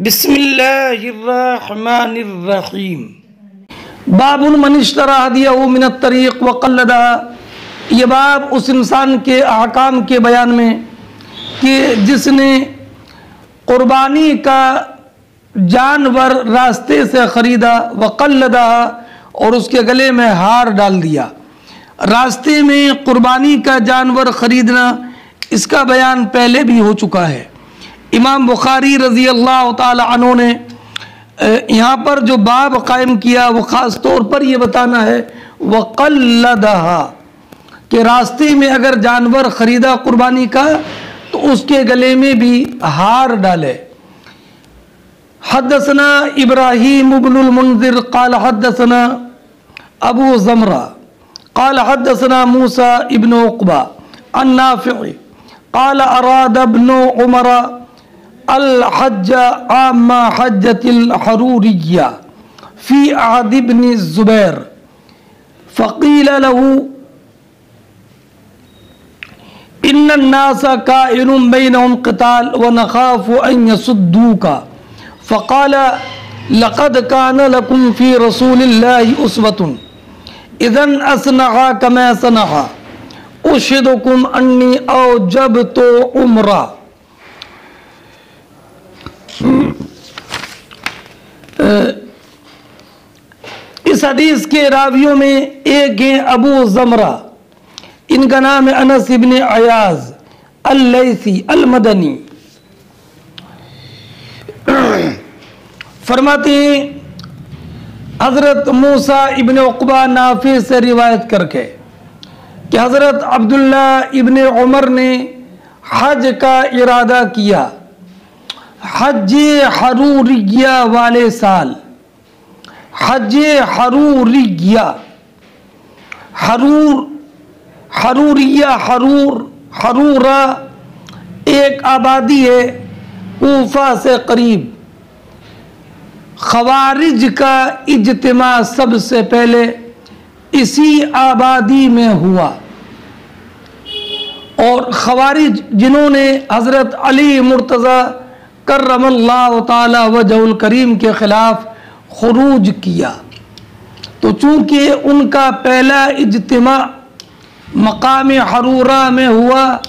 बिस्मिल्लाहिर्रहमानिर्रहीम। बाबुल मन इश्तरा हदियहु मिनत तरीक़ व क़ल्लदहा। ये बाब उस इंसान के अहकाम के बयान में कि जिसने क़ुरबानी का जानवर रास्ते से ख़रीदा व क़ल्लदहा और उसके गले में हार डाल दिया। रास्ते में क़ुरबानी का जानवर ख़रीदना, इसका बयान पहले भी हो चुका है। इमाम बुखारी रज़ी अल्लाह ताला अन्हु ने यहाँ पर जो बाब कायम किया वो ख़ास तौर पर ये बताना है वक़ल्लदहा कि रास्ते में अगर जानवर ख़रीदा क़ुरबानी का तो उसके गले में भी हार डाले। हद्दसना इब्राहीम इब्नुल मुंज़िर क़ाल हद्दसना अबू ज़मरा क़ाल हद्दसना मूसा इब्न उक़बा अन नाफ़िअ क़ाल अराद इब्नु उमर अल हज्ज आम्मा हज्जतिल हरूरिय्या फ़ी अहद इब्न ज़ुबैर फ़क़ील लहू इन्नन नास काइनुम बैनहुम क़िताल व नख़ाफ़ु अन यसुद्दूका फ़क़ाल लक़द कान लकुम फ़ी रसूलिल्लाहि उस्वतुन इज़न अस्नअ कमा सनअ उश्हिदुकुम अन्नी औजबतु उम्रा। इस हदीस के रावियों में एक हैं अबू ज़मरा, इनका नाम है अनस इब्न अयाज़ अल-लैसी अल-मदनी। फरमाते हैं हज़रत मूसा इब्न उक़बा नाफ़ी से रिवायत करके कि हज़रत अब्दुल्ला इब्न उमर ने हज का इरादा किया हज हरूरिया वाले साल। हज हरूरिया, हरूरिया हरूरा एक आबादी है कूफा से करीब। ख़वारिज का इज्तिमा सबसे पहले इसी आबादी में हुआ और ख़वारिज जिन्होंने हज़रत अली मुर्तज़ा कर्रमल्लाहु ताला वजहुल करीम के ख़िलाफ़ खुरूज किया, तो चूँकि उनका पहला इज्तिमा मकाम हरूरा में हुआ,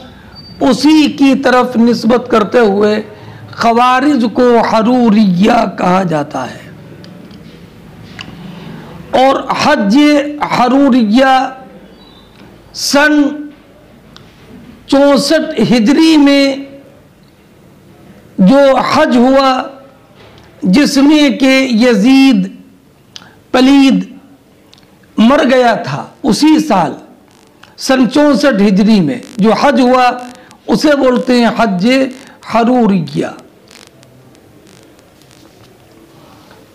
उसी की तरफ निस्बत करते हुए ख़वारिज को हरूरिया कहा जाता है। और हज हरूरिया सन 64 हिजरी में जो हज हुआ, जिसमें के यजीद पलीद मर गया था, उसी साल सन 64 हिजरी में जो हज हुआ उसे बोलते हैं हज हरूरिया।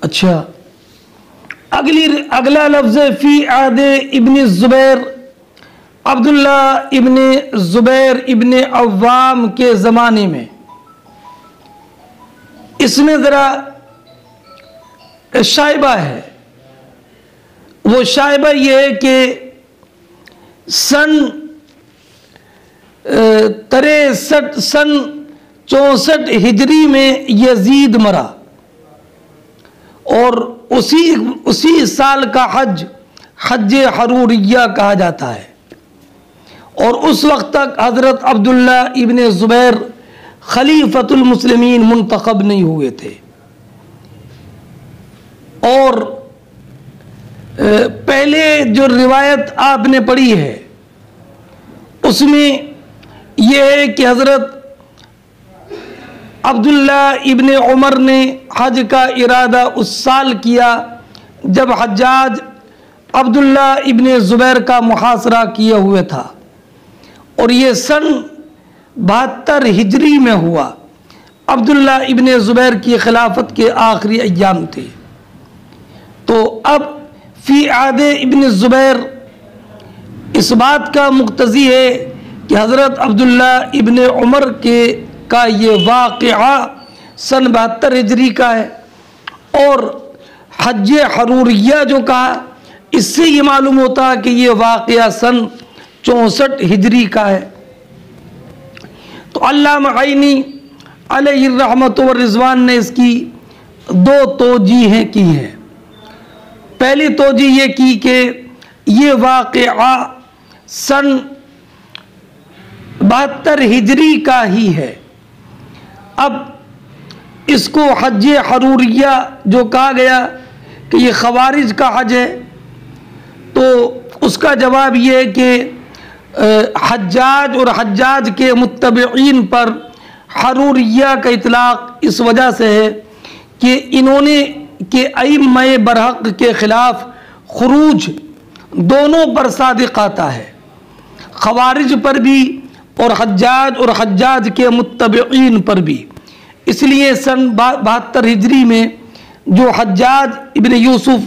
अच्छा, अगला लफ्ज़ फ़ी अहद इब्न ज़ुबैर, अब्दुल्ला इब्न ज़ुबैर इब्न अव्वाम के ज़माने में। इसमें ज़रा शाइबा है। वो शाइबा ये है कि सन 64 हिजरी में यजीद मरा और उसी साल का हज हज हरूरिया कहा जाता है। और उस वक्त तक हज़रत अब्दुल्ला इब्न ज़ुबैर खलीफतुल मुस्लिमीन मुंतखब नहीं हुए थे। और पहले जो रिवायत आपने पढ़ी है उसमें यह है कि हज़रत अब्दुल्ला इब्न उमर ने हज का इरादा उस साल किया जब हज्जाज अब्दुल्ला इब्न ज़ुबैर का मुहासरा किए हुए था और ये सन 72 हिजरी में हुआ। अब्दुल्ला इब्न ज़ुबैर की खिलाफत के आखिरी अय्याम थे। तो अब फ़ी अहद इब्न ज़ुबैर इस बात का मुक्तज़ी है कि हज़रत अब्दुल्ला इब्न उमर का ये वाक़या सन 72 हिजरी का है। और हज हरूरिया जो कहा, इससे ये मालूम होता है कि ये वाक़या सन 64 हिजरी का है। तो अल्लामा आइनी अलैहिर्रहमत व रिज़वान ने इसकी दो तौजीहें की हैं। पहली तौजीह ये की कि ये वाक़या सन 72 हिजरी का ही है। अब इसको हज हरूरिया जो कहा गया कि ये खवारिज का हज है, तो उसका जवाब ये है कि हज्जाज और हज्जाज के मुत्तबईन पर हरूरिया का इतलाक़ इस वजह से है कि इन्होंने के अइम्मा बरहक के ख़िलाफ़ खुरूज दोनों पर सादिक़ आता है, खवारिज पर भी और हज्जाज के मुत्तबईन पर भी। इसलिए सन 72 हिजरी में जो हज्जाज इब्न यूसुफ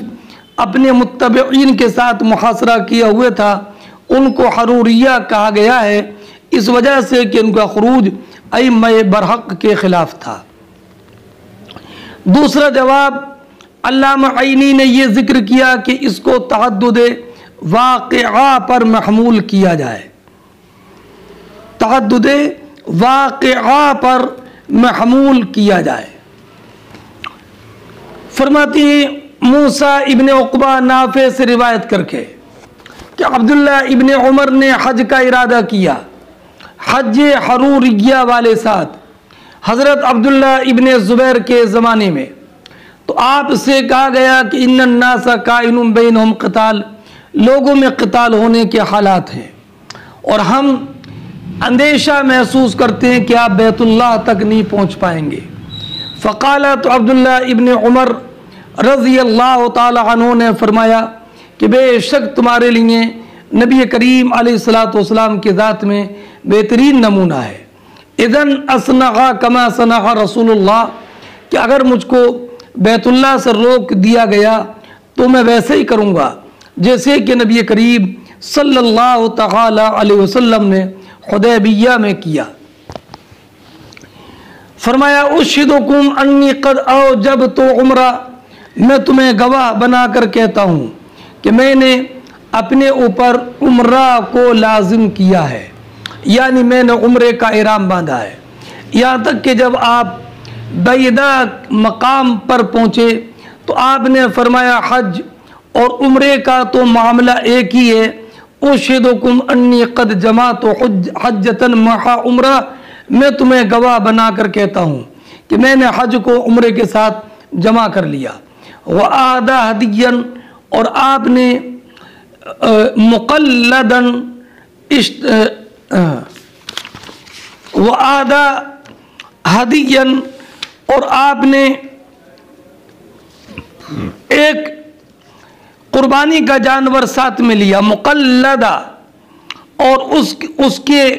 अपने मुत्तबईन के साथ मुहासरा किया हुए था, उनको हरूरिया कहा गया है, इस वजह से कि उनका खुरूज अइम्मा बरहक के ख़िलाफ़ था। दूसरा जवाब अल्लामा आइनी ने यह ज़िक्र किया कि इसको तअद्दुदे वाक़िआ पर महमूल किया जाए, तअद्दुदे वाक़िआ पर महमूल किया जाए। फरमाती हैं मूसा इब्न उक़बा नाफ़े से रिवायत करके कि अब्दुल्ला इब्न उमर ने हज का इरादा किया हज हरूरिया वाले साथ हज़रत अब्दुल्ला इब्न ज़ुबैर के ज़माने में। तो आपसे कहा गया कि इन्नन नासा काइनुम बैनहुम क़िताल, लोगों में क़िताल होने के हालात हैं और हम अंदेशा महसूस करते हैं कि आप बैतुल्लाह तक नहीं पहुँच पाएंगे। फ़क़ाला, तो अब्दुल्ला इब्न उमर रज़ी अल्लाह ताला अन्हु ने फरमाया कि बेशक तुम्हारे लिए नबी करीम अलैहिस्सलातु वस्सलाम की ज़ात में बेहतरीन नमूना है। इज़न असनग़ा कमा सनग़ा रसूलुल्लाह, कि अगर मुझको बैतुल्लाह से रोक दिया गया तो मैं वैसे ही करूँगा जैसे कि नबी करीम सल्लल्लाहु तआला अलैहि वसल्लम ने हुदैबिया में किया। फरमाया उश्हिदुकुम अन्नी क़द औजबतु उम्रा, मैं तुम्हें गवाह बनाकर कहता हूँ कि मैंने अपने ऊपर उम्रा को लाजिम किया है, यानी मैंने उम्रे का इहराम बांधा है। यहाँ तक कि जब आप बैदा मकाम पर पहुँचे तो आपने फरमाया हज और उम्रे का तो मामला एक ही है। उश्हिदुकुम अन्नी क़द जमातु हज्जतन महा उम्रा, मैं तुम्हें गवाह बनाकर कहता हूँ कि मैंने हज को उम्रे के साथ जमा कर लिया। व आदा हदियन, और आपने मुक़ल्लदन व आदा हदियन, और आपने एक कुर्बानी का जानवर साथ में लिया, मुक़ल्लदा, और उसके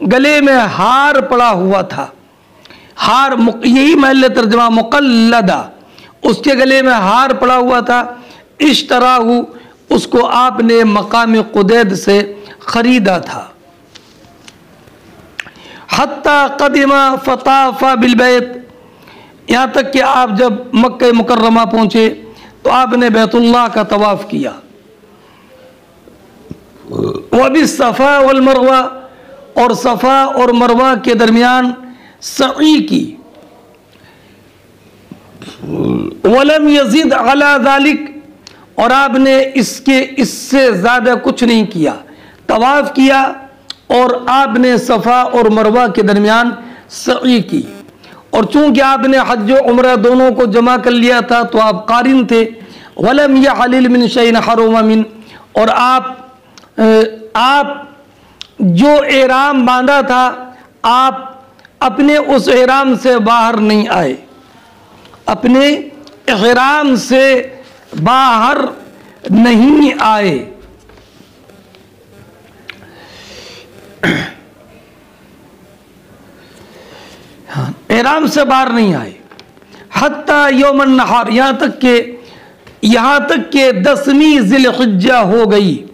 गले में हार पड़ा हुआ था। हार, यही महल तर्जमा मुक़ल्लदा, उसके गले में हार पड़ा हुआ था। इश्तराहु, उसको आपने मकाम क़ुदैद से ख़रीदा था। हत्ता क़दिमा फ़ताफ़ा बिलबैत, यहाँ तक कि आप जब मक्का मुकर्रमा पहुँचे तो आपने बैतुल्लाह का तवाफ़ किया। वबिस्सफ़ा वल मरवा, और सफ़ा और मरवा के दरमियान सई की। वलम यज़िद अला ज़ालिक, और आपने इससे ज़्यादा कुछ नहीं किया। तवाफ़ किया और आपने सफ़ा और मरवा के दरमियान सई की। और चूँकि आपने हज और उम्रा दोनों को जमा कर लिया था तो आप कारिन थे। वलम यहलिल मिन शैइन हरुम मिन, और आप जो एहराम बांधा था आप अपने उस एहराम से बाहर नहीं आए, अपने एहराम से बाहर नहीं आए। एहराम से बाहर नहीं आए। हत्ता यौमन नहार, यहाँ तक के 10वीं ज़िलहिज्जा हो गई।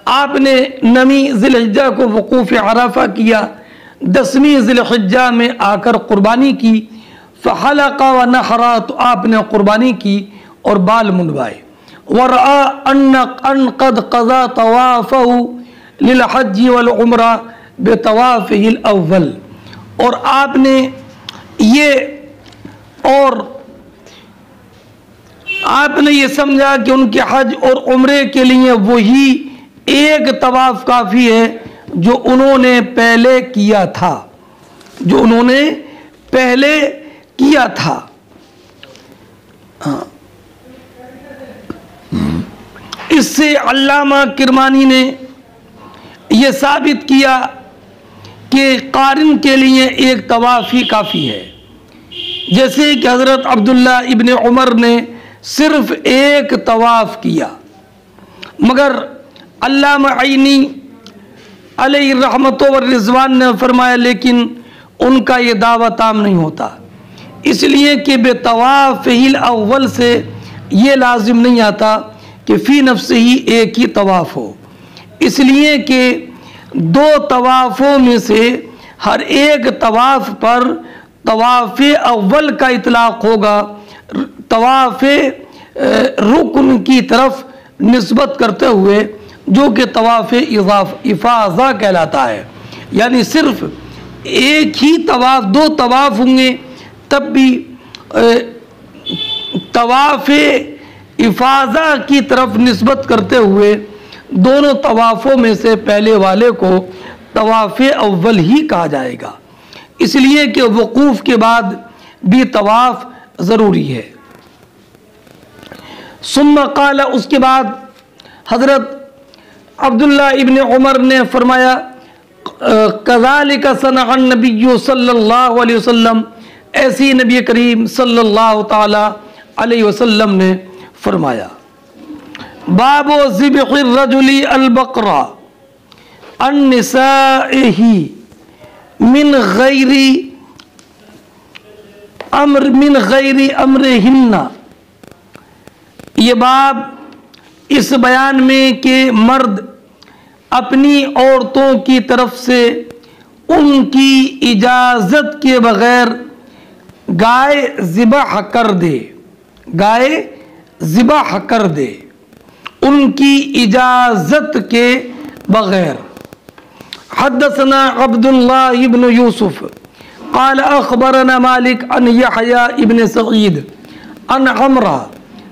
आपने 9वीं ज़िलहिज्जा को वक़ूफ़ अरफ़ा किया, 10वीं ज़िलहिज्जा में आकर क़ुरबानी की। फ़हलक़ा व नहरा, तो आपने क़ुरबानी की और बाल मुंडवाए। वरआ अन क़द क़ज़ा तवाफ़हु लिल हज्ज वल उम्रा बेतवाफ़िहिल अव्वल, और आपने ये और आपने ये समझा कि उनके हज और उम्रे के लिए वही एक तवाफ काफ़ी है जो उन्होंने पहले किया था, जो उन्होंने पहले किया था। इससे अल्लामा किरमानी ने यह साबित किया कि कारिन के लिए एक तवाफ ही काफ़ी है। जैसे कि हज़रत अब्दुल्ला इब्न उमर ने सिर्फ एक तवाफ़ किया, मगर अल्लामा आइनी अलैहि रहमत व रिज़वान ने फरमाया लेकिन उनका ये दावा ताम नहीं होता, इसलिए कि बेतवाफ़िल अव्वल से ये लाजिम नहीं आता कि फ़ी नफ्स ही एक ही तवाफ़ हो, इसलिए कि दो तवाफ़ों में से हर एक तवाफ़ पर तवाफ़ अव्वल का इतलाक़ होगा, तवाफ़ रुकन की तरफ निस्बत करते हुए, जो कि तवाफ़ इफ़ाज़ा कहलाता है। यानी सिर्फ एक ही तवाफ़, दो तवाफ़ होंगे तब भी तवाफ़ इफ़ाज़ा की तरफ निस्बत करते हुए दोनों तवाफ़ों में से पहले वाले को तवाफ़ अव्वल ही कहा जाएगा, इसलिए कि वक़ूफ़ के बाद भी तवाफ़ ज़रूरी है। सुम्मा क़ाला, उसके बाद हज़रत अब्दुल्ला इब्न उमर ने फरमाया कज़ालिक सनअ नबी सल्लल्लाहु अलैहि वसल्लम, ऐसी नबी करीम सल्लल्लाहु ताला अलैहि वसल्लम ने फरमाया। बाबो ज़िब्हिर रजुली अल बकरा अन निसाइही मिन गैरी अम्रिहिन्ना। ये बाब इस बयान में कि मर्द अपनी औरतों की तरफ से उनकी इजाज़त के बग़ैर गाय ज़िबह कर दे, गाय ज़िबह कर दे उनकी इजाज़त के बग़ैर। हद्दसना अब्दुल्लाह इब्न यूसुफ क़ाल अख़बरना मालिक अन यहया इब्न सईद अन अमरा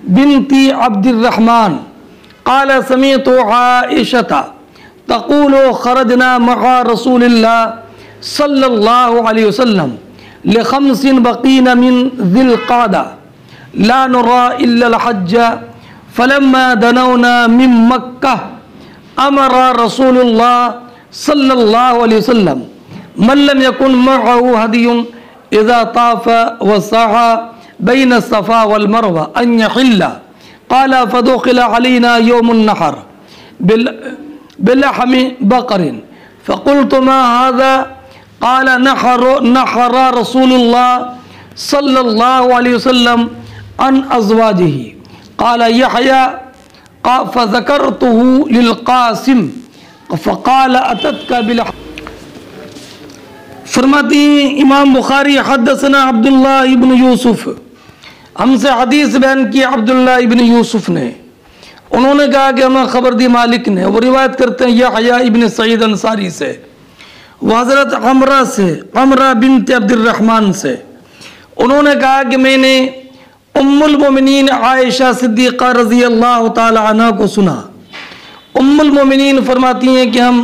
बिनती अब्दुर्रहमान क़ाल समीअतु आइशता तक़ूलु ख़रजना मअ रसूलिल्लाह सल्लल्लाहु अलैहि वसल्लम लिख़म्सिन बक़ीना मिन ज़िल क़अदा ला नुरा इल्ला अल हज्ज फ़लम्मा दनौना मिन मक्का अमरा रसूलुल्लाह सल्लल्लाहु अलैहि वसल्लम मन लम यकुन मअहु हदियुन इज़ा ताफ़ व सअा बैन सफ़ा वल मरवा अन यहिल्ला क़ाल फ़दुख़िल अलैना यौमुन नहर बिलहमि बक़रिन फ़क़ुल्तु मा हाज़ा क़ाल नहरा रसूलुल्लाह सल्लल्लाहु अलैहि वसल्लम अन अज़वाजिही क़ाल यहया फ़ज़करतुहु लिल-क़ासिम फ़क़ाल अततका बिल। फरमाती इमाम बुखारी हद्दसना अब्दुल्लाह इब्न यूसुफ, हमसे हदीस बयान किया अब्दुल्लाह इब्न यूसुफ ने, उन्होंने कहा कि हमें खबर दी मालिक ने, वो रिवायत करते हैं यहया इब्न सईद अंसारी से, वह हज़रत अमरा से, अमरा बिनत अब्दुर्रहमान से, उन्होंने कहा कि मैंने उम्मुल मोमिनीन आयशा सिद्दीक़ा रज़ी अल्लाह ताला अन्हा को सुना। उम्मुल मोमिनीन फरमाती हैं कि हम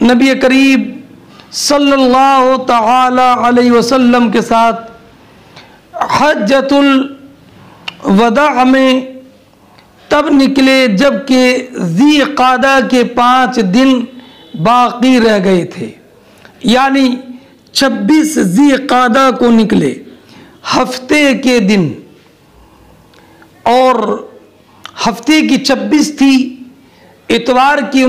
नबी करीम सल्लल्लाहु ताला अलैहि वसल्लम के साथ हज्जतुल वदा में तब निकले जबकि ज़ी क़ादा के 5 दिन बाकी रह गए थे, यानी 26 ज़ी क़ादा को निकले, हफ्ते के दिन, और हफ्ते की 26 थी, इतवार की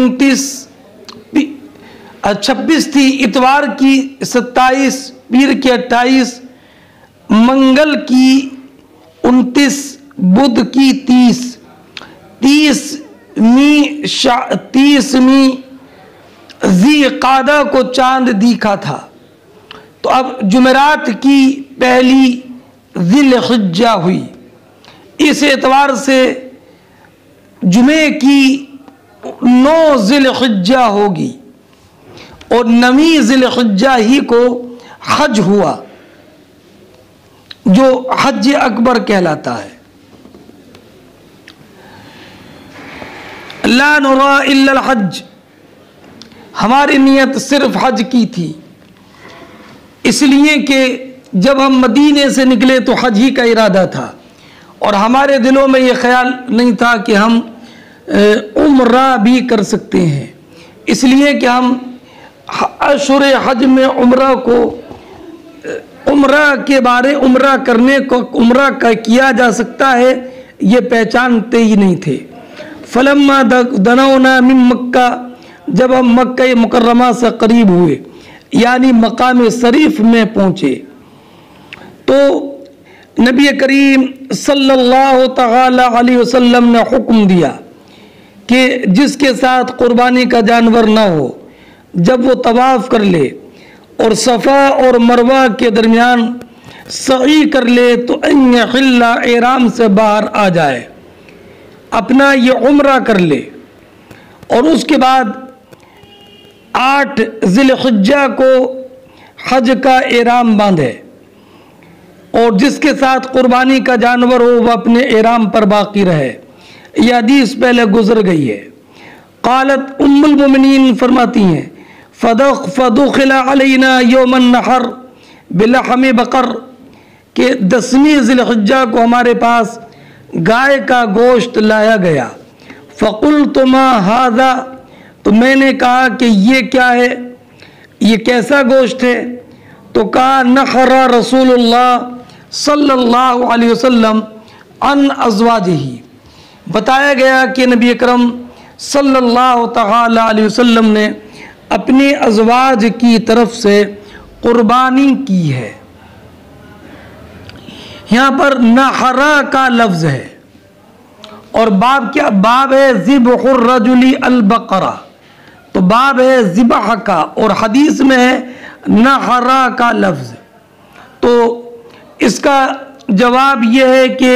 26 थी, इतवार की 27, पीर की 28, मंगल की 29, बुध की 30वीं ज़ी क़ादा को चांद दिखा था। तो अब जुमेरात की पहली ज़िल-हिज्जा हुई, इस एतवार से जुमे की 9 ज़िल-हिज्जा होगी और 9वीं ज़िल-हिज्जा ही को हज हुआ। जो हज अकबर कहलाता है। ला नुरा इल्लल हज, हमारी नियत सिर्फ हज की थी, इसलिए कि जब हम मदीने से निकले तो हज ही का इरादा था और हमारे दिलों में ये ख्याल नहीं था कि हम उम्रा भी कर सकते हैं, इसलिए कि हम अशुर हज में उम्रा को, उम्रा के बारे, उम्रा करने को, उम्रा का किया जा सकता है ये पहचानते ही नहीं थे। फलम्मा दनौना मिन मक्का, जब हम मक्का मुकर्रमा से करीब हुए यानी मकाम शरीफ में पहुँचे तो नबी करीम सल्लल्लाहु तआला अलैहि वसल्लम ने हुक्म दिया कि जिसके साथ कुर्बानी का जानवर ना हो, जब वो तवाफ़ कर ले और सफ़ा और मरवा के दरमियान सई कर ले तो अयहिल्ला, एहराम से बाहर आ जाए, अपना ये उम्रा कर ले और उसके बाद 8 ज़िलहिज्जा को हज का एहराम बांधे और जिसके साथ कुर्बानी का जानवर हो वह अपने एहराम पर बाकी रहे। यह हदीस पहले गुजर गई है। क़ालत उम्मुल मोमिनीन फरमाती हैं फदुखिला अलैना यौमन नहर बिलहम बकर, के 10वीं ज़िलहिज्जा को हमारे पास गाय का गोश्त लाया गया। फ़कुल्तु मा हाज़ा, तो मैंने कहा कि ये क्या है, ये कैसा गोश्त है? तो कहा नहरा रसूलुल्लाह सल्लल्लाहु अलैहि वसल्लम अन अज़वाजिही, बताया गया कि नबी अकरम सल्लल्लाहु तआला अलैहि वसल्लम ने अपने अज़वाज की तरफ से कुर्बानी की है। यहाँ पर नहरा का लफ्ज़ है और बाब क्या, बाब है ज़िबहुर रजुली अल बकरा, तो बाब है ज़िबह का और हदीस में है नहरा का लफ्ज़। तो इसका जवाब यह है कि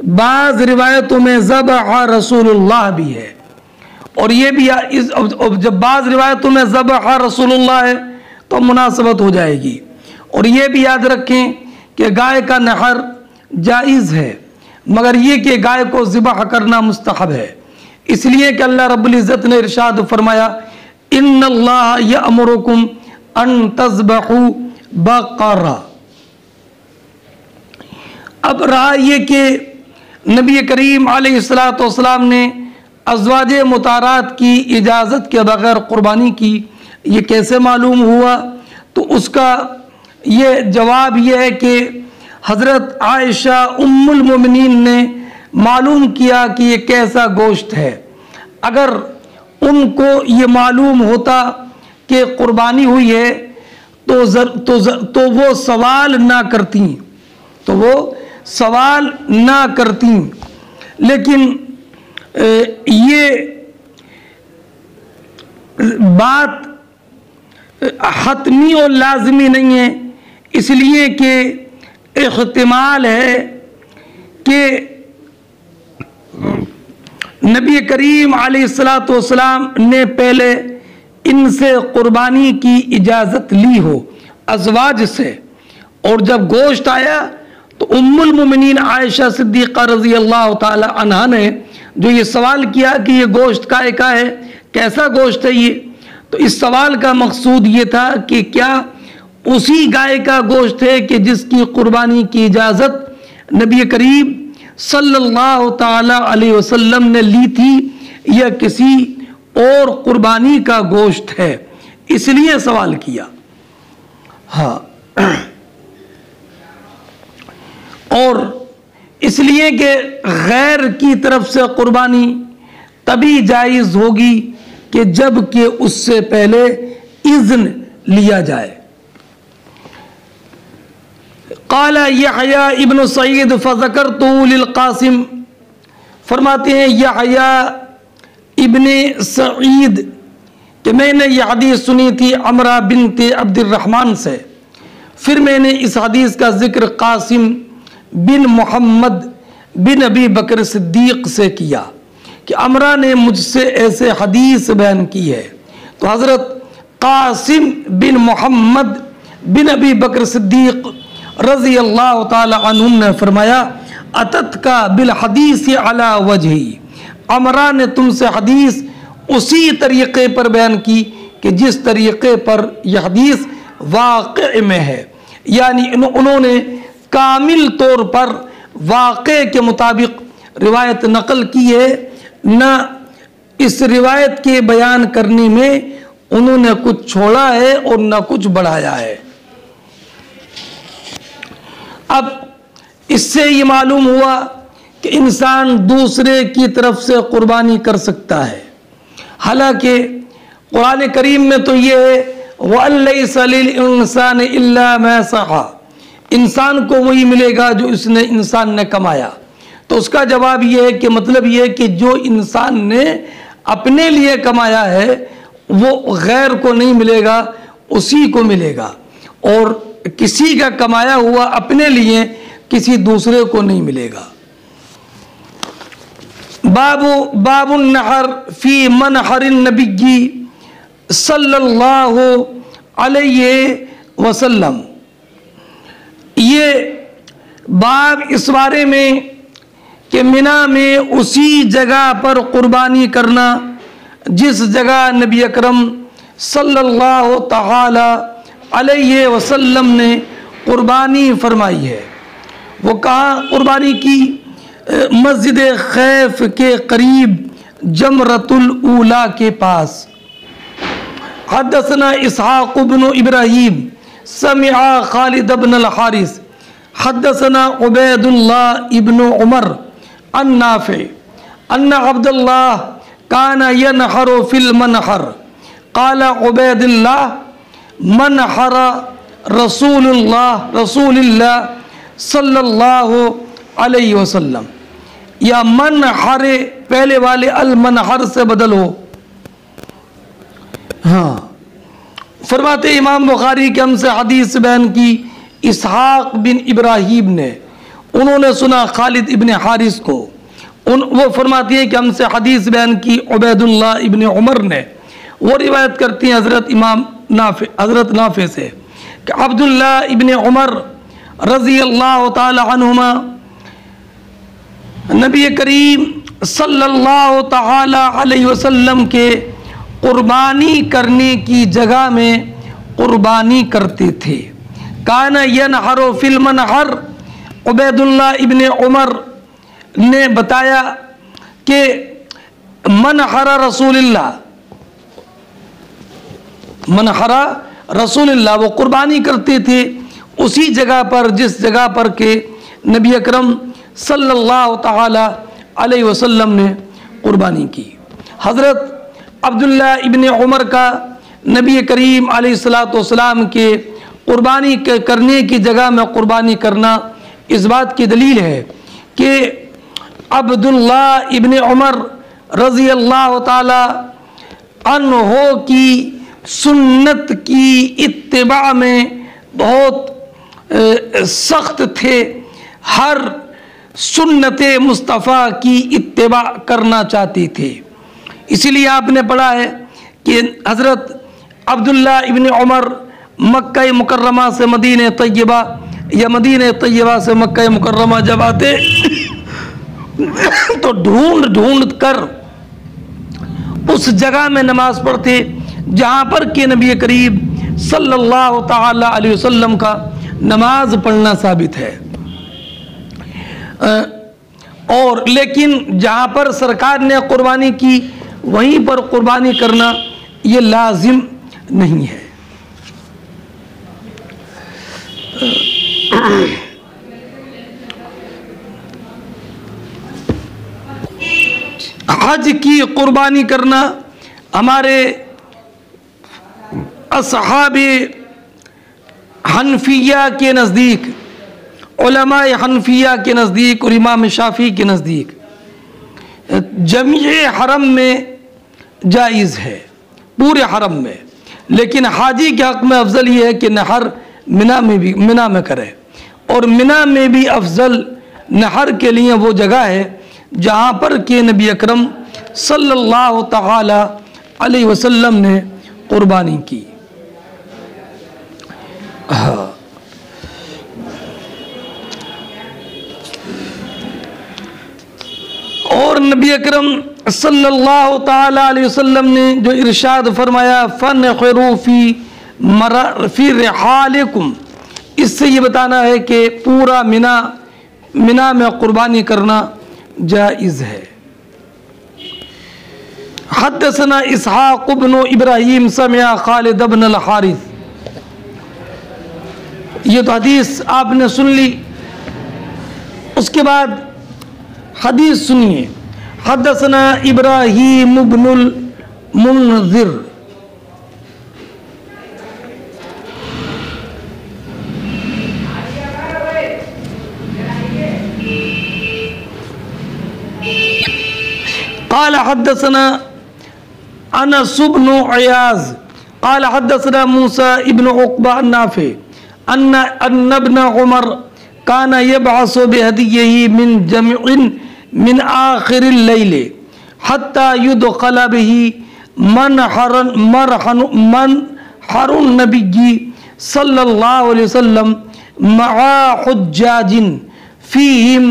बाज़ रिवायतों में ज़बह रसूलुल्लाह भी है और ये भी जब बाज़ रिवायतों में ज़बह रसूलुल्लाह है तो मुनासबत हो जाएगी। और ये भी याद रखें कि गाय का नहर जायज़ है मगर ये कि गाय को ज़िबह करना मुस्तहब है, इसलिए कि अल्लाह रब्बुल इज़्ज़त ने इरशाद फरमाया इन्नल्लाह यअमुरुकुम अन तज़बहू बक़रा। अब रहा ये कि नबी करीम अलैहिस्सलातु वस्सलाम ने अज़वाज मुतारात की इजाज़त के बग़ैर क़ुरबानी की, ये कैसे मालूम हुआ? तो उसका ये जवाब ये है कि हज़रत आयशा उम्मुल मोमिनीन ने मालूम किया कि ये कैसा गोश्त है। अगर उनको ये मालूम होता कि क़ुरबानी हुई है तो वो सवाल ना करती, तो वो सवाल ना करती, लेकिन ये बात हतमी और लाजमी नहीं है, इसलिए कि इख्तिमाल है कि नबी करीम अलैहिस्सलातु वस्सलाम ने पहले इनसे क़ुरबानी की इजाज़त ली हो अज़वाज से, और जब गोश्त आया तो उम्मुल मोमिनीन आयशा सिद्दीक़ा रज़ी अल्लाह ताला अन्हा ने जो ये सवाल किया कि ये गोश्त काय का है, कैसा गोश्त है ये, तो इस सवाल का मकसूद ये था कि क्या उसी गाय का गोश्त है कि जिसकी क़ुरबानी की इजाज़त नबी करीम सल्लल्लाहु ताला अलैहि वसल्लम ने ली थी या किसी और क़ुरबानी का गोश्त है, इसलिए सवाल किया। हाँ, और इसलिए कि गैर की तरफ से क़ुरबानी तभी जायज़ होगी कि जब कि उससे पहले इज़्न लिया जाए। क़ाला यहया इब्न सईद फ़ज़करतु लिल क़ासिम, फरमाते हैं यहया इब्न सईद कि मैंने यह हदीस सुनी थी अमरा बिन्ते अब्दुर्रहमान से, फिर मैंने इस हदीस का जिक्र क़ासिम बिन मोहम्मद बिन अबी बकर सिद्दीक़ से किया कि अमरा ने मुझसे ऐसे हदीस बयान की है। तो हज़रत क़ासिम बिन मोहम्मद बिन अबी बकर सिद्दीक़ रज़ी अल्लाह ताला अन्हुम ने फरमाया, अतत का बिल हदीस अला वजही, अमरा ने तुमसे हदीस उसी तरीक़े पर बयान की कि जिस तरीक़े पर यह हदीस वाक़े में है, यानी उन्होंने कामिल तौर पर वाक़े के मुताबिक रिवायत नकल की है, न इस रिवायत के बयान करने में उन्होंने कुछ छोड़ा है और न कुछ बढ़ाया है। अब इससे ये मालूम हुआ कि इंसान दूसरे की तरफ से कुर्बानी कर सकता है। हालांकि कुरान करीम में तो ये है वलैसा लिल इंसान इल्ला मा सआ, इंसान को वही मिलेगा जो इसने इंसान ने कमाया। तो उसका जवाब ये है कि मतलब ये है कि जो इंसान ने अपने लिए कमाया है वो गैर को नहीं मिलेगा, उसी को मिलेगा, और किसी का कमाया हुआ अपने लिए किसी दूसरे को नहीं मिलेगा। बाबुन नहर फी मनहरिन नबी सल्लल्लाहु अलैहि वसल्लम, ये बाब इस बारे में कि मिना में उसी जगह पर कुर्बानी करना जिस जगह नबी अकरम सल्लल्लाहु तआला अलैहि वसल्लम ने कुर्बानी फरमाई है। वो कहाँ कुर्बानी की? मस्जिद खैफ के करीब जमरतुल ऊला के पास। हदसना इसहाक़ इब्न इब्राहीम समिआ खालिद इब्न अल हारिस हदसना उबैदुल्लाह इब्न उमर अन नाफे अन्ना अब्दुल्लाह काना यनहरु फिल मनहर क़ाला उबैदुल्लाह मनहर रसूलुल्लाह सल्लल्लाहु अलैहि वसल्लम, या मनहरे पहले वाले अल मनहर से बदल हो। हाँ, फरमाते इमाम बुखारी के हमसे हदीस बयान की इसहाक़ बिन इब्राहीम ने, उन्होंने सुना खालिद इब्न हारिस को, वो फरमाती हैं कि हमसे हदीस बयान की उबैदुल्लाह इब्न उमर ने, वो रिवायत करती हैं हज़रत नाफे से कि अब्दुल्लाह इब्न उमर रज़ी अल्लाह ताला अन्हुमा नबी करीम सल्लल्लाहु ताला अलैहि वसल्लम के कुर्बानी करने की जगह में कुर्बानी करते थे। काना यनहरु फिल मनहर, उबैदुल्लाह इब्न उमर ने बताया कि मनहरा रसूलुल्लाह, वो कुर्बानी करते थे उसी जगह पर जिस जगह पर के नबी अकरम सल्लल्लाहु ताला अलैहि वसल्लम ने कुर्बानी की। हज़रत अब्दुल्लाह इब्न उमर का नबी करीम अलैहिस्सलातु वस्सलाम के कुर्बानी करने की जगह में कुर्बानी करना इस बात की दलील है कि अब्दुल्लाह इब्न उमर रज़ी अल्लाह ताला अन्हो की सुन्नत की इत्तिबा में बहुत सख्त थे, हर सुन्नत मुस्तफ़ा की इत्तिबा करना चाहते थे। इसीलिए आपने पढ़ा है कि हज़रत अब्दुल्लाह इब्न उमर मक्का मुकर्रमा से मदीने तय्यबा या मदीने तय्यबा से मक्का मुकर्रमा जब आते तो ढूंढ ढूंढ कर उस जगह में नमाज पढ़ते जहाँ पर के नबी करीम सल्लल्लाहु ताला अलैहि वसल्लम का नमाज पढ़ना साबित है। और लेकिन जहाँ पर सरकार ने कुर्बानी की वहीं पर कुर्बानी करना ये लाजिम नहीं है। हज की कुर्बानी करना हमारे असहाबे हनफिया के नज़दीक, उलमाए हनफिया के नज़दीक और इमाम शाफी के नज़दीक जमीए हरम में जायज़ है, पूरे हरम में। लेकिन हाजी के हक़ में अफजल ये है कि नहर मिना में करे, और मिना में भी अफजल नहर के लिए वो जगह है जहाँ पर के नबी अकरम सल्लल्लाहु ताला अलैहि वसल्लम ने कुर्बानी की। हाँ, और नबी अकरम सल्लल्लाहु ताला अलैहि वसल्लम ने जो इरशाद फरमाया फनखिरू फी रिहालिकुम, इससे ये बताना है कि पूरा मिना में कुर्बानी करना जायज़ है। हद्दसना इसहाक़ इब्न इब्राहीम समिअ खालिद इब्न अल हारिस, ये तो हदीस आपने सुन ली। उसके बाद हदीस सुनिए। हद्दसना इब्राहीम इब्नुल मुनज़िर, क़ाल हद्दसना अनस इब्नु अयाज़ क़ाल हद्दसना मूसा इब्नु उक़बा अन्नाफ़ी अन्न इब्न उमर काना यबअसु बिहदियही मिन जमइन मिन आखिरिल लैल हत्ता युदखल बिही मनहरुन नबिय्यी सल्लल्लाहु अलैहि वसल्लम मआ हुज्जाजिन फीहिम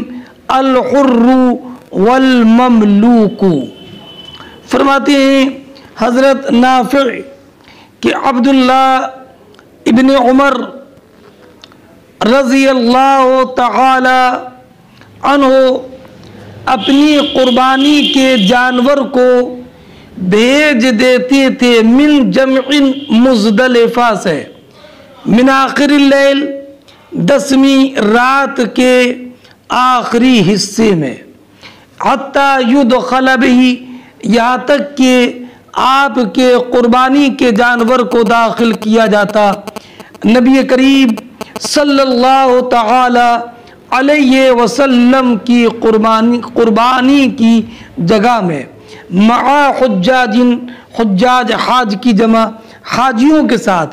अल हुर्रु वल ममलूकु। फरमाते हैं हज़रत नाफ़ि कि अब्दुल्ला इब्न उमर रज़ी अल्लाह तआला अन्हु अपनी कुर्बानी के जानवर को भेज देते थे मिन जमइन मुज़दलिफ़ा से, मिन आखिरिल लैल 10वीं रात के आखिरी हिस्से में, हत्ता युदखल बिही, यहाँ तक कि आपके कुर्बानी के जानवर को दाखिल किया जाता नबी करीम सल्लल्लाहु ताला अलैहि वसल्लम की कुर्बानी की जगह में, मआ हुज्जाजिन, हुज्जाज हाज की जमा, हाजियों के साथ,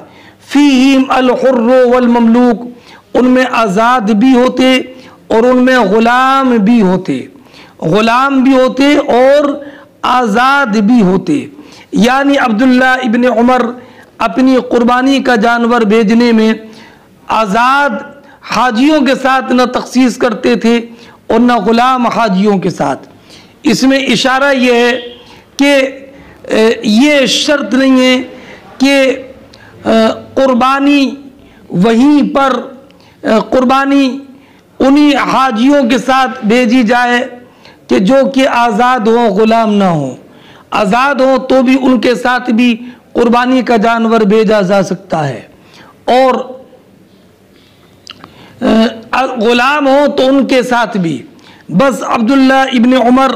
फीहिम अल हुर्रु वल ममलूक, उनमें आज़ाद भी होते और उनमें ग़ुलाम भी होते, और आज़ाद भी होते। यानी अब्दुल्ला इब्न उमर अपनी कुर्बानी का जानवर भेजने में आज़ाद हाजियों के साथ न तख़सीस करते थे और न ग़ुलाम हाजियों के साथ। इसमें इशारा यह है कि ये शर्त नहीं है कि कुर्बानी वहीं पर कुर्बानी उन्हीं हाजियों के साथ भेजी जाए कि जो कि आज़ाद हों, ग़ुलाम ना हो। आज़ाद हों तो भी उनके साथ भी कुर्बानी का जानवर भेजा जा सकता है, और ग़ुलाम हो तो उनके साथ भी। बस अब्दुल्ला इब्न उमर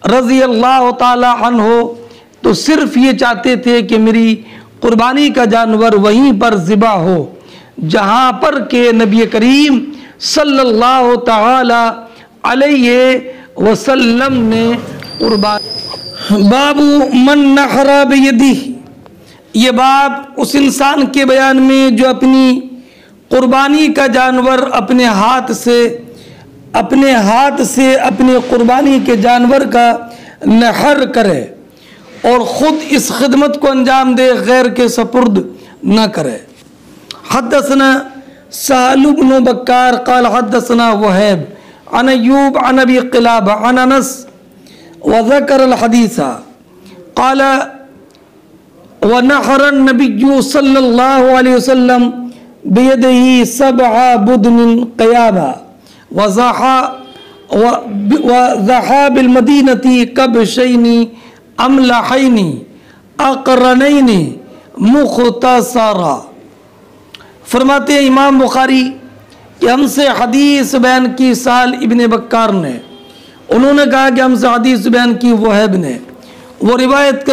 रज़ी अल्लाह ताला अन्हो तो सिर्फ ये चाहते थे कि मेरी कुर्बानी का जानवर वहीं पर ज़िबा हो जहाँ पर के नबी करीम सल्लल्लाहु ताला अलैहि वसल्लम ने कुर्बानी। बाबू मन नहरा बियदिही, ये बाब उस इंसान के बयान में जो अपनी कुर्बानी का जानवर अपने हाथ से अपने कुर्बानी के जानवर का नहर करे और ख़ुद इस खिदमत को अंजाम दे, गैर के सपुर्द न करे। हद्दसना सहल इब्न बक्कार क़ाल हद्दसना वहैब अन अय्यूब अन अबी क़िलाबा अन अनस व ज़कर अल हदीसा क़ाल व नहर नबिय्यु सल्लल्लाहु अलैहि वसल्लम बियदिही सबअ बुदनिन क़याबा व ज़हा बिल मदीनती कबशैनी अमलहैनी अक़रनैनी मुख़्तसरा। फरमाते हैं इमाम बुखारी कि हमसे हदीस बयान की साल इब्न बक्कार ने, उन्होंने कहा कि हमसे हदीस बयान की वहब ने। वो रिवायत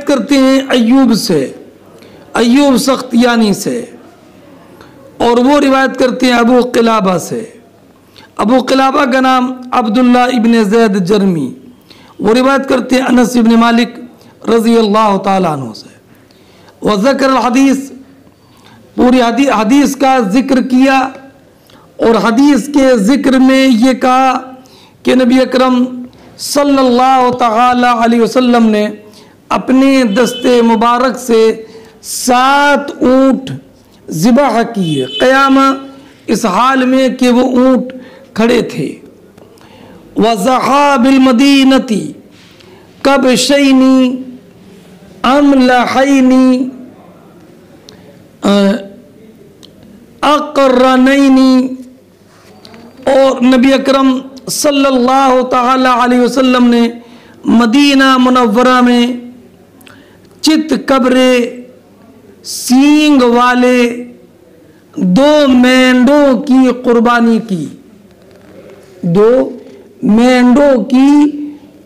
करते हैं अय्यूब से, अय्यूब सख्तियानी से, और वो रिवायत करते हैं अबू क़िलाबा से। अबू क़िलाबा का नाम अब्दुल्ला इब्न ज़ैद जरमी। वो रिवायत करते हैं अनस इब्न मालिक रज़ी अल्लाह ताला अन्हु से। व ज़कर हदीस, पूरी हदीस का ज़िक्र किया, और हदीस के ज़िक्र में ये कहा कि नबी अकरम सल्लल्लाहु ताला अलैहि वसल्लम ने अपने दस्ते मुबारक से 7 ऊँट ज़िबह किए, क़यामा, इस हाल में कि वो ऊँट खड़े थे। वज़हाबिल मदीनती कबशैनी अमलहैनी अक़रनैनी। और नबी अकरम सल्लल्लाहु ताला अलैहि वसल्लम ने मदीना मुनव्वरा में चित कब्रे सींग वाले 2 मेंढों की कुर्बानी की, 2 मेंढों की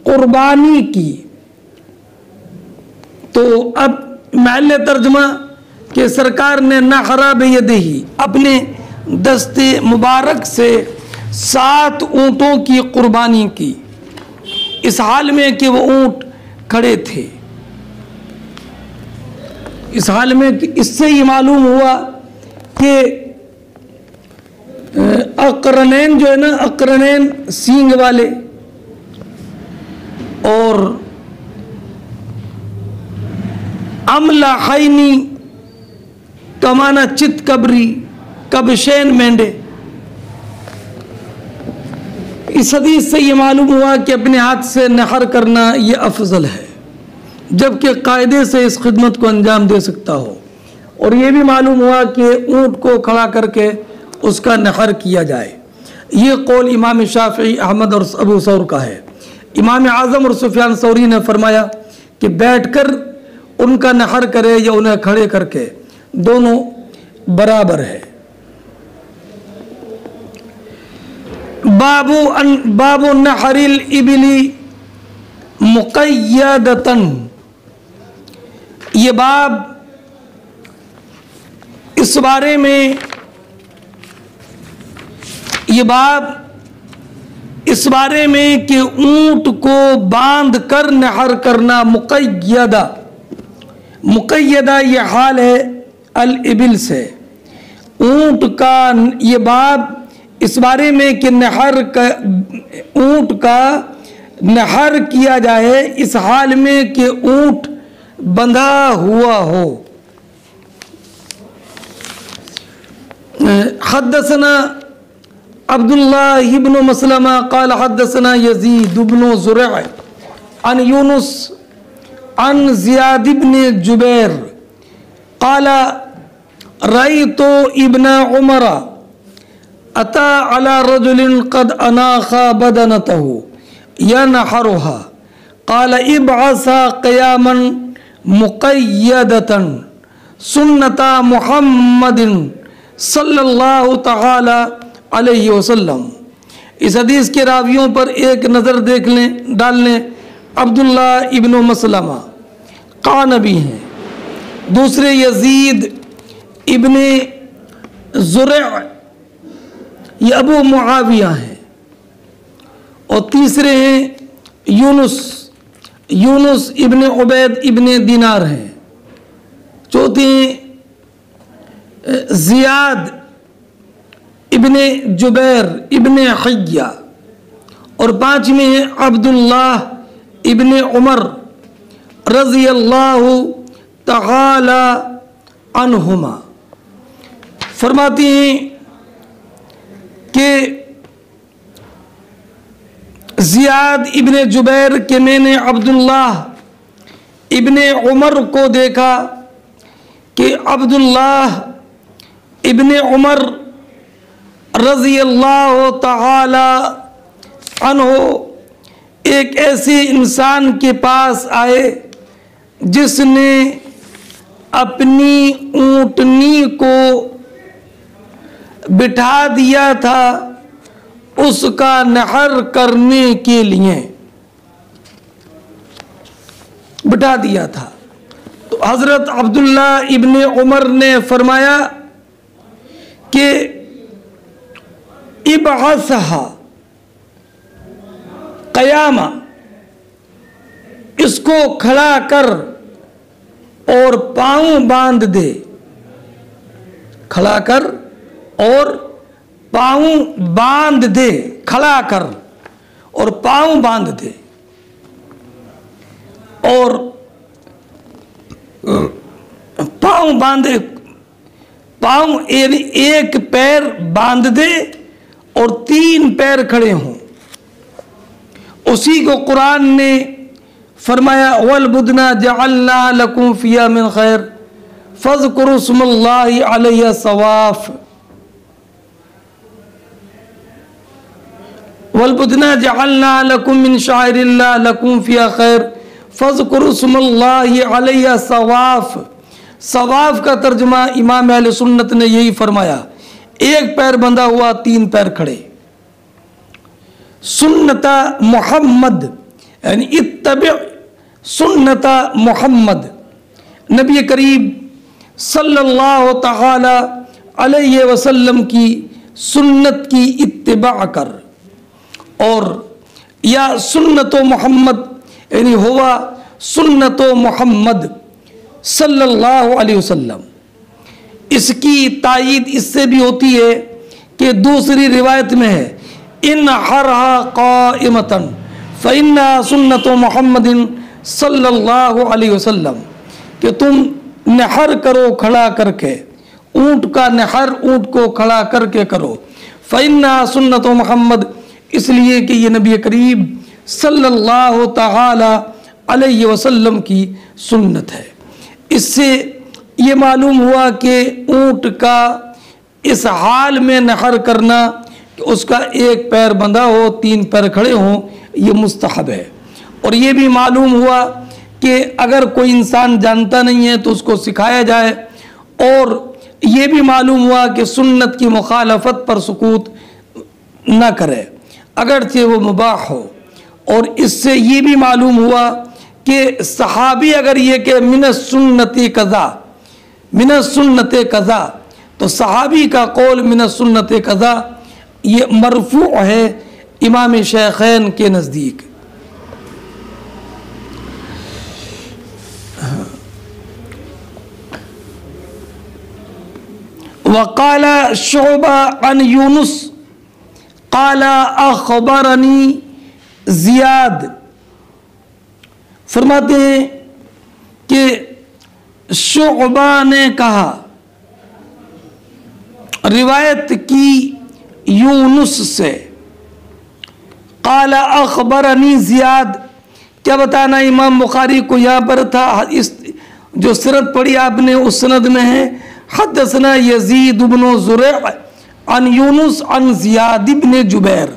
कुर्बानी की। तो अब महल तर्जमा कि सरकार ने नहरा बेयदिही, अपने दस्ते मुबारक से 7 ऊँटों की कुर्बानी की, इस हाल में कि वो ऊँट खड़े थे। इस हाल में कि इससे ही मालूम हुआ कि अक़रनैन जो है ना, अक़रनैन सींग वाले, और अमलहैनी कमाना चित कबरी, कबशैन मेंढे। इस हदीस से ये मालूम हुआ कि अपने हाथ से नहर करना ये अफजल है, जबकि कायदे से इस खिदमत को अंजाम दे सकता हो। और ये भी मालूम हुआ कि ऊँट को खड़ा करके उसका नहर किया जाए। ये कौल इमाम शाफी, अहमद और अबू सौर का है। इमाम आज़म और सुफियान सौरी ने फरमाया कि बैठकर उनका नहर करे या उन्हें खड़े करके, दोनों बराबर है। बाबू नहरिल इबिली मुक़य्यदतन, ये बाब इस बारे में, ये बाब इस बारे में कि ऊँट को बांध कर नहर करना, मुक़य्यदा, मुक़य्यदा ये हाल है अल इबिल से, ऊँट का। ये बाब इस बारे में कि नहर का, ऊँट का नहर किया जाए इस हाल में कि ऊँट बंधा हुआ हो। हद्दसना अब्दुल्लाह इब्न मसलमा क़ाल हद्दसना यज़ीद इब्न ज़ुरअ अन यूनुस अन ज़ियाद इब्न जुबैर क़ाल रअयतु इब्न उमर अता अला रजुलिन क़द अनाख़ा बदनतहु यनहरुहा क़ाल इब्असा क़ियामन मुक़य्यदतन सुन्नता मुहम्मदिन सल्लल्लाहु तआला अलैहि वसल्लम। इस हदीस के रावियों पर एक नज़र देख लें, डाल लें। अब्दुल्ला इब्न मसलमा कानबी हैं, दूसरे यजीद इब्न ज़ुरअ ये अबू मुआविया हैं, और तीसरे हैं यूनुस इब्न उबैद इब्न दिनार हैं, चौथे ज़ियाद इब्न जुबैर इब्न हय्या, और पाँचवें हैं अब्दुल्लाह इब्न उमर रज़ियल्लाहु तआला अन्हुमा। फरमाती हैं कि ज़ियाद इब्न जुबैर के मैंने अब्दुल्लाह इब्न उमर को देखा कि अब्दुल्लाह इब्न उमर रज़ियल्लाहु तआला अन्हु एक ऐसे इंसान के पास आए जिसने अपनी ऊँटनी को बिठा दिया था उसका नहर करने के लिए, बिठा दिया था। तो हज़रत अब्दुल्ला इब्न उमर ने फरमाया कि इब्असहा क़यामा, इसको खड़ा कर और पाँव बांध दे, खड़ा कर और पाँव बांध दे, खड़ा कर और पाँव बांध दे, और पाँव बांधे, पाँव एक पैर बांध दे और 3 पैर खड़े हों, उसी को कुरान ने फरमाया वल बुदना जअलना लकुम फिया मिन खैर फज़कुरु स्मल्लाहि अलैहा सवाफ। वल बुदना जअलना लकुम मिन शाइरिल्लाह लकुम फिया खैर फज़कुरु स्मल्लाहि अलैहा सवाफ। सवाफ का तर्जुमा इमाम अहले सुन्नत ने यही फरमाया, एक पैर बंधा हुआ, तीन पैर खड़े। सुन्नता मोहम्मद यानी इत्तबि सुन्नता मोहम्मद, नबी करीम सल्लल्लाहु तआला अलैहि वसल्लम की सुन्नत की इत्तिबा कर, और या सुन्नतो मोहम्मद यानी हुआ सुन्नतो मोहम्मद सल्लल्लाहु अलैहि वसल्लम। इसकी तायीद इससे भी होती है कि दूसरी रिवायत में है इन हरहा काइमतन फ़इन्ना सुन्नतो मोहम्मदिन सल्लल्लाहु अलैहि वसल्लम, कि तुम नहर करो खड़ा करके, ऊँट का नहर ऊँट को खड़ा करके करो। फ़इन्ना सुन्नतो मोहम्मद, इसलिए कि ये नबी करीम सल्लल्लाहु तआला अलैहि वसल्लम की सुन्नत है। इससे ये मालूम हुआ कि ऊँट का इस हाल में नहर करना कि उसका एक पैर बंधा हो, तीन पैर खड़े हों, ये मुस्तहब है। और ये भी मालूम हुआ कि अगर कोई इंसान जानता नहीं है तो उसको सिखाया जाए। और ये भी मालूम हुआ कि सुन्नत की मुखालफत पर सुकूत न करे अगरचे वो मुबाह हो। और इससे ये भी मालूम हुआ कि सहाबी अगर ये कि मिनस सुन्नती कज़ा, मिनस सुन्नते कज़ा, तो सहाबी का कौल मिनस सुन्नते कज़ा ये मरफू है इमाम शेखैन के नज़दीक। वक़ाला शुअबा अन यूनुस क़ाला अख़बरनी ज़ियाद, फरमाते हैं कि शुअबा ने कहा, रिवायत की यूनुस से, क़ाला अख़बरनी ज़ियाद, क्या बताना इमाम बुखारी को यहाँ पर था। इस जो सनद पढ़ी आपने उस सनद में है हद्दसना यज़ीद इब्न ज़ुरैअ अन यूनुस अन ज़ियाद इब्न जुबैर,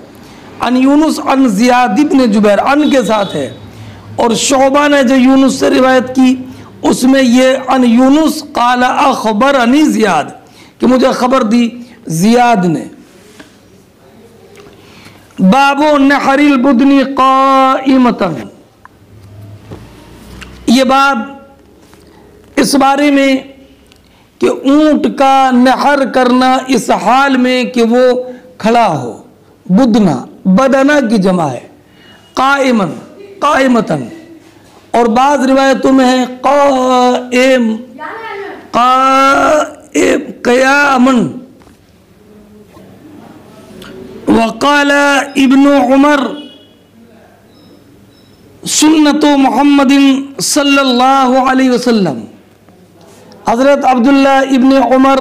अन यूनुस अन ज़ियाद इब्न जुबैर, अन के साथ है। और शुअबा ने जो यूनुस से रिवायत की उसमें ये अन यूनुस क़ाला अख़बरनी ज़ियाद, कि मुझे खबर दी ज़ियाद ने। बाबो नहरिल बुदनी क़ाइमतन, ये बाब इस बारे में कि ऊँट का नहर करना इस हाल में कि वो खड़ा हो। बुदना बदना की जमा है, काइमन काइमतन, और बाज़ रिवायतों में है काइम काइम क़यामन। वक़ाला इब्नु उमर सुन्नतो मोहम्मदिन सल्लल्लाहु अलैहि वसल्लम, हज़रत अब्दुल्ला इब्न उमर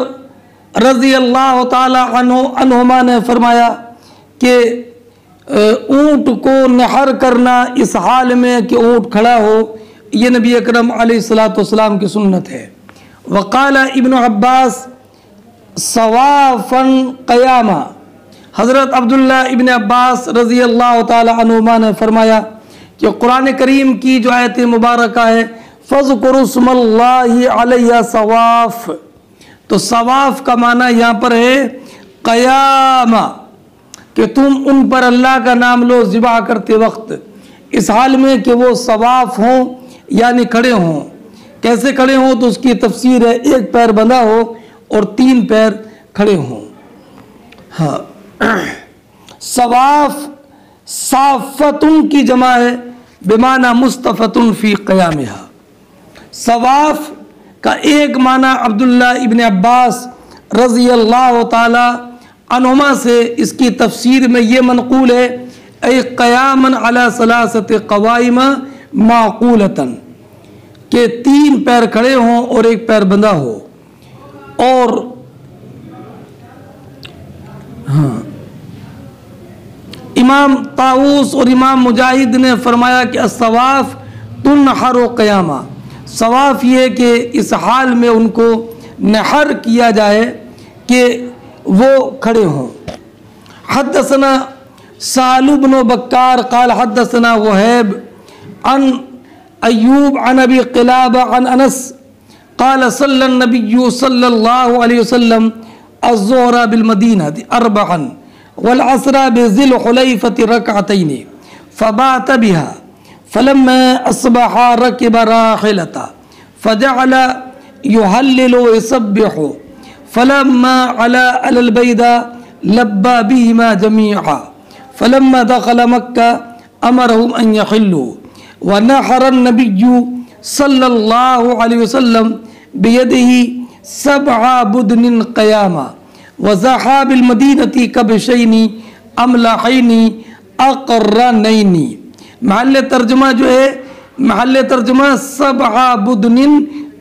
रज़ी अल्लाह ताला अन्हुमा ने फरमाया कि ऊँट को नहर करना इस हाल में कि ऊँट खड़ा हो, ये नबी अकरम अलैहिस्सलातु वस्सलाम की सुन्नत है। वक़ाला इब्न अब्बास सवाफ़न क़यामा, हज़रत अब्दुल्ला इब्न अब्बास रज़ी अल्लाह ताला अन्हुमा ने फरमाया कि कुरान करीम की जो आयत मुबारका है फ़ज़कुरु स्मल्लाहि अलैहा सवाफ़, तो सवाफ़ का माना यहाँ पर है क़यामा, कि तुम उन पर अल्लाह का नाम लो ज़िबा करते वक्त इस हाल में कि वो सवाफ़ हों यानी खड़े हों। कैसे खड़े हों तो उसकी तफसीर है, एक पैर बंधा हो और तीन पैर खड़े हों। हाँ, सवाफ़ साफ़तुन की जमा है बेमाना मुस्तफ़तुन फ़ी क़यामिहा। सवाफ़ का एक माना अब्दुल्ला इब्न अब्बास रज़ी अल्लाह ताला अन्हुमा से इसकी तफसीर में ये मनक़ूल है ऐ क़यामन अला सलासत क़वाइम माक़ूलतन, के तीन पैर खड़े हों और एक पैर बंधा हो। और हाँ, इमाम ताऊस और इमाम मुजाहिद ने फरमाया कि अस्सवाफ तुनहर क़यामा, सवाफ ये कि इस हाल में उनको नहर किया जाए कि वो खड़े हों। हद्दसना सालु बिन बक्कार क़ाल हद्दसना वहैब अन अय्यूब अन अबी क़िलाबा अन अनस क़ाल सल्लन नबिय्यु सल्लल्लाहु अलैहि वसल्लम अज़्ज़ुहरा बिल मदीनति अर्बअन वल असरा बिज़िल हुलैफ़ति रकअतैनि फ़बात बिहा फलम्मा अस्बहा रकिब राहिलता फजअल युहल्लिलु व युसब्बिहु फलम्मा अला अलल बैदा लब्बा बिहिमा जमीअ फलम्मा दखल मक्का अमरहुम अन यहिल्लु व नहर नबिय्यु सल्लल्लाहु अलैहि वसल्लम बियदिही सबअ बुदनिन क़यामा व ज़हा बिल मदीनति कबशैनी अमलहैनी अक़र्रनैनी। महल तर्जुमा जो है, महल तर्जुमा सबअ बुदनिन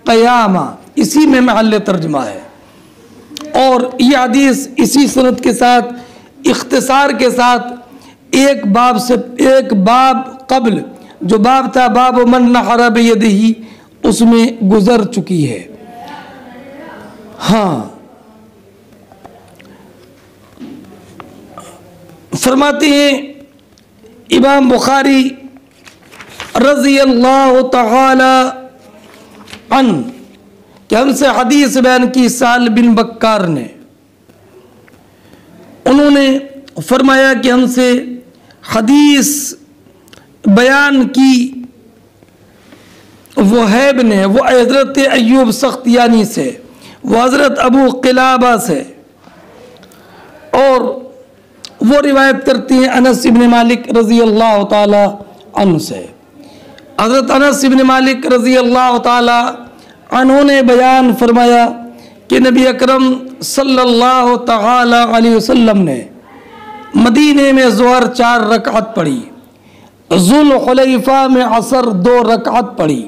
क़यामा, इसी में महल तर्जुमा है। और ये हदीस इसी सनद के साथ इख्तिसार के साथ एक बाब से एक बाब कबल जो बाब था बाब मन नहर बियदिही, उसमें गुजर चुकी है। हाँ, फरमाते हैं इमाम बुखारी रज़ी अल्लाह तआला अन कि हमसे हदीस बयान की साल बिन बक्कार ने, उन्होंने फरमाया कि हमसे हदीस बयान की वहैब ने, वो हज़रत अय्यूब सख्तियानी से, वो हज़रत अबू क़िलाबा से, और वो रिवायत करती हैं अनस इब्न मालिक रज़ी अल्लाह ताला अन्हु से। हज़रत अनस इब्न मालिक रज़ी अल्लाह ताला अन्हु ने बयान फरमाया कि नबी अकरम सल्लल्लाहु ताला अलैहि वसल्लम ने मदीने में ज़ोहर 4 रकात पढ़ी, ज़ुल हुलैफ़ा में असर 2 रकात पढ़ी,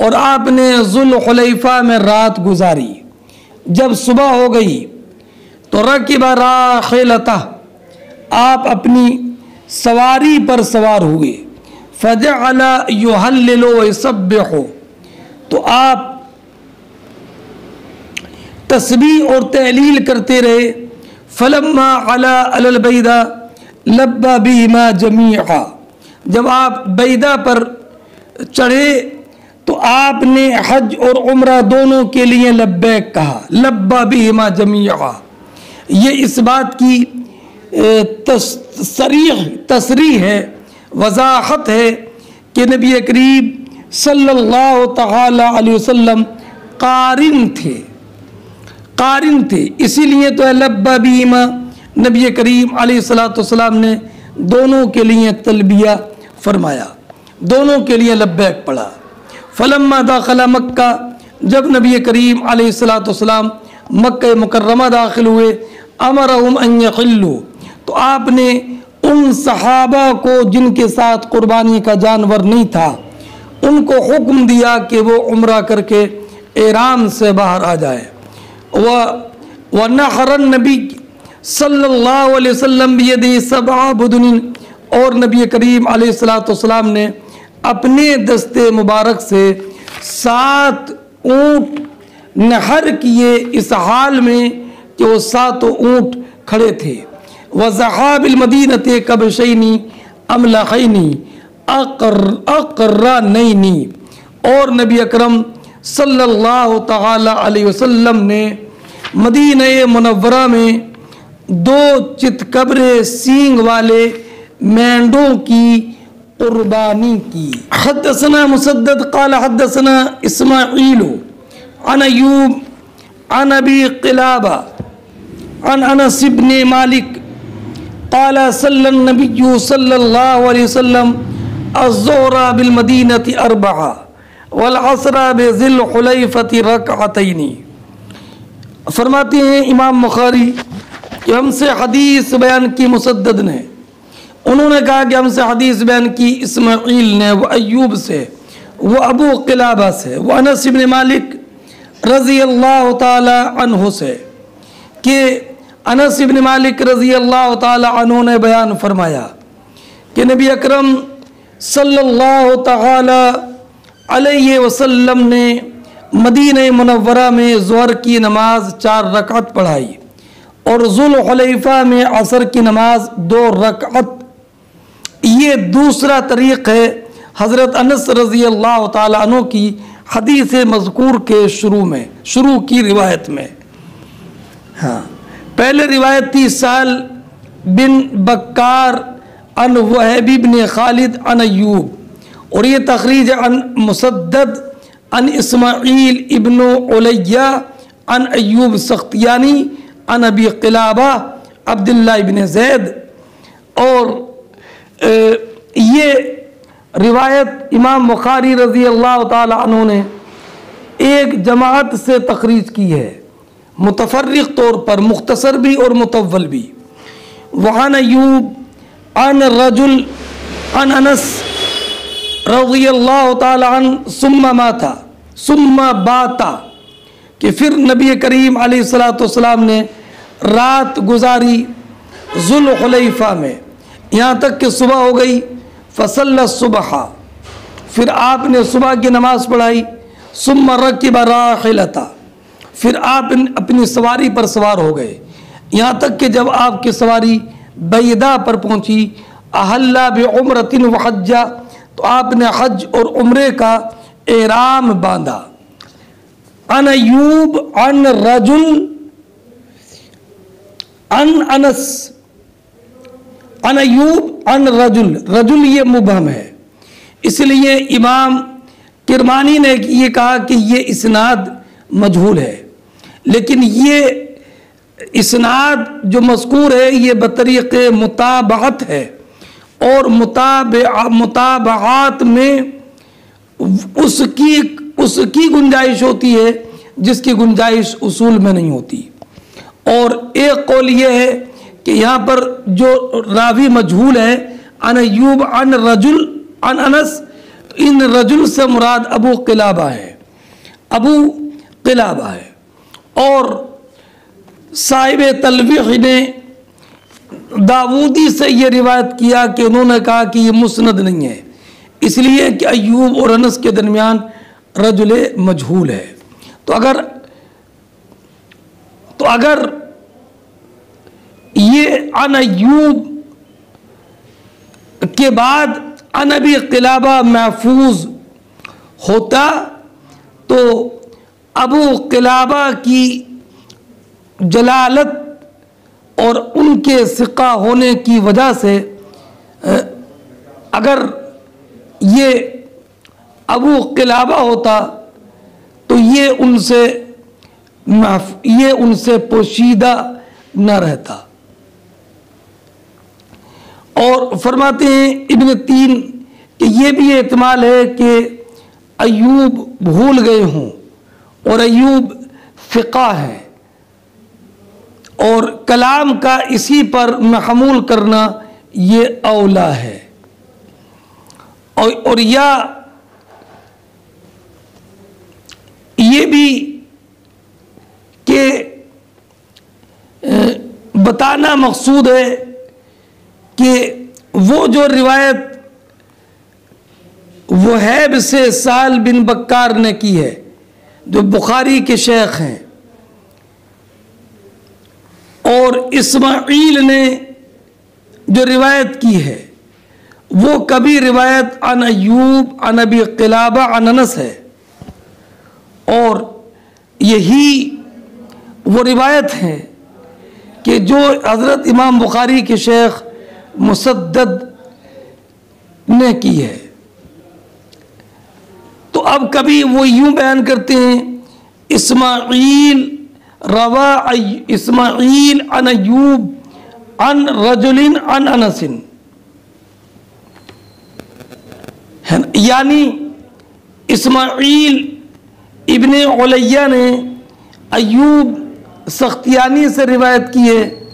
और आपने ज़ुल हुलैफ़ा में रात गुजारी। जब सुबह हो गई तो रकिब राहिलता, आप अपनी सवारी पर सवार हुए, फजअल युहल्लिलु व युसब्बिहु, तो आप तस्बीह और तहलील करते रहे। फलम्मा अला अलल बैदा लब्बा बिहिमा जमीअ, जब आप बैदा पर चढ़े तो आपने हज और उम्रा दोनों के लिए लब्बैक कहा, लब्बा बिहिमा जमीअ। ये इस बात की तसरीह है, वज़ाहत है कि नबी करीम सल्लल्लाहु तआला अलैहि वसल्लम क़ारिन थे, इसीलिए तो लब्बा बिहिमा नबी करीम अलैहिस्सलातु वस्सलाम ने दोनों के लिए तलबिया फरमाया, दोनों के लिए लब्बैक पढ़ा। फलम्मा दाखला मक्का, जब नबी करीम अलैहिस्सलातु वस्सलाम मक्का मुकर्रमा दाखिल हुए, अमरहुम अन यहिल्लु, तो आपने उन सहाबा को जिनके साथ कुर्बानी का जानवर नहीं था, उनको हुक्म दिया कि वो उम्रा करके एहराम से बाहर आ जाए। व नहरन नबी सल्लल्लाहु अलैहि वसल्लम बियदिही सबअ बुदनिन, और नबी करीम अलैहिस्सलातु वस्सलाम ने अपने दस्ते मुबारक से 7 ऊँट नहर किए, इस हाल में कि वो 7 ऊँट खड़े थे। व ज़हा बिल मदीनति कबशैनी अमलहैनी अक़र्रनैनी, और नबी अकरम सल्लल्लाहु ताला अलैहि वसल्लम ने मदीना मुनव्वरा में 2 चितकबरे सींग वाले मेंढों की कुर्बानी की। हद्दसना मुसद्दद क़ाल हद्दसना इस्माईलु अन अय्यूब अन अबी क़िलाबा अन अनस इब्न मालिक क़ाल सल्लन नबिय्यु सल्लल्लाहु अलैहि वसल्लम अज़्ज़ुहरा बिल मदीनति अर्बअ वल असरा बिज़िल हुलैफ़ति रकअतैनी। फरमाते हैं इमाम बुखारी कि हमसे हदीस बयान की मुसद्दद ने, उन्होंने कहा कि हमसे हदीस बयान की इस्माईल ने, वो अय्यूब से, वो अबू क़िलाबा से, वो अनस इब्न मालिक रज़ी अल्लाह ताला अन्हु से, कि अनस इब्न मालिक रज़ी अल्लाह ताला अन्हु ने बयान फरमाया कि नबी अकरम सल्लल्लाहु ताला अलैहि वसल्लम ने मदीना मुनव्वरा में ज़ोहर की नमाज 4 रकात पढ़ाई और ज़ुल्हुलैफ़ा में असर की नमाज 2 रकात। ये दूसरा तरीक़ है हज़रत अनस रज़ी अल्लाह ताला अन्हु की हदीस मज़कूर के शुरू की रिवायत में। हाँ, पहले रिवायत थी साल बिन बक्कार अन वहब इब्न खालिद अन अय्यूब, और ये तखरीज अन मुसद्दद अन इस्माईल इब्न उलैया अन अय्यूब सख्तियानी अन अबी क़िलाबा अब्दुल्ला इब्न ज़ैद। और ये रिवायत इमाम बुखारी रज़ी अल्लाह ताला अन्हु ने एक जमात से तखरीज की है, मुतफर्रिक़ तौर पर, मुख्तसर भी और मुतव्वल भी। वहाँ अय्यूब अन रजुल अन अनस रज़ी अल्लाह ताला अन्हु सुम्मा माता सुम्मा बाता, कि फिर नबी करीम अलैहिस्सलातु वस्सलाम ने रात गुजारी ज़ुल्हुलैफ़ा में यहाँ तक कि सुबह हो गई। फसल्ला सुबह, फिर आपने सुबह की नमाज़ पढ़ाई। सुम्मा रकिब राहिलता, फिर आप अपनी सवारी पर सवार हो गए, यहाँ तक कि जब आपकी सवारी बैदा पर पहुँची। अहल्ला बि उम्रतिन व हज्जा, तो आपने हज और उम्रे का एहराम बांधा। अन अय्यूब अन रजुल अन अनस, अन अय्यूब अन रजुल, रजुल ये मुबहम है, इसलिए इमाम किरमानी ने ये कहा कि ये इस्नाद मजहूल है। लेकिन ये इस्नाद जो मज़कूर है ये बतरीक़े मुताबअत है, और मुताबअत में उसकी गुंजाइश होती है जिसकी गुंजाइश उसूल में नहीं होती। और एक कौल ये है कि यहाँ पर जो रावी मजहूल है अन अय्यूब अन रजुल अन अनस, तो इन रजुल से मुराद अबू क़िलाबा है, अबू क़िलाबा है। और साहिब तलवीह ने दाऊदी से ये रिवायत किया कि उन्होंने कहा कि ये मुस्नद नहीं है, इसलिए कि अय्यूब और अनस के दरमियान रजुल मजहूल है। तो अगर ये अन अय्यूब के बाद अन अबी क़िलाबा महफूज होता तो अबू क़िलाबा की जलालत और उनके सिक्का होने की वजह से अगर ये अबू क़िलाबा होता तो ये उनसे पोशीदा न रहता। और फरमाते हैं इब्न तीन कि ये भी एहतमाल है कि अय्यूब भूल गए हों और अय्यूब फ़िक़ा है, और कलाम का इसी पर महमूल करना ये औला है। और या ये भी कि बताना मकसूद है कि वो जो रिवायत वहब से साल बिन बक्कार ने की है, जो बुखारी के शेख हैं, और इस्माईल ने जो रिवायत की है वो कभी रिवायत अन अय्यूब अन अबी क़िलाबा अन अनस है, और यही वो रिवायत है कि जो हज़रत इमाम बुखारी के शेख मुसद्दद ने की है। तो अब कभी वो यूँ बयान करते हैं इस्माईल रवा इस्माईल अन अय्यूब अन रजुलिन अन अनसिन, है ना, यानी इस्माईल इब्ने उलैया ने अय्यूब सख्तियानी से रिवायत की है,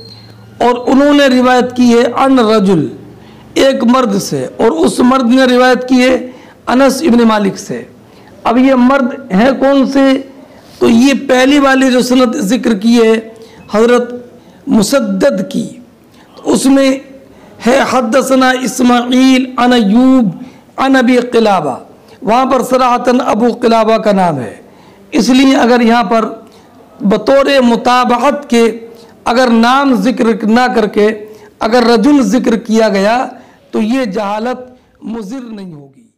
और उन्होंने रिवायत की है अन रजुल, एक मर्द से, और उस मर्द ने रिवायत की है अनस इब्न मालिक से। अब ये मर्द हैं कौन से? तो ये पहली वाली जो सनद जिक्र की है हज़रत मुसद्दद की, तो उसमें है हद्दसना इस्माईल अन अय्यूब अन अबी क़िलाबा, वहाँ पर सराहतन अबू क़िलाबा का नाम है। इसलिए अगर यहाँ पर बतौर मुताबअत के अगर नाम ज़िक्र ना करके अगर रजुल ज़िक्र किया गया तो ये जहालत मुज़िर नहीं होगी।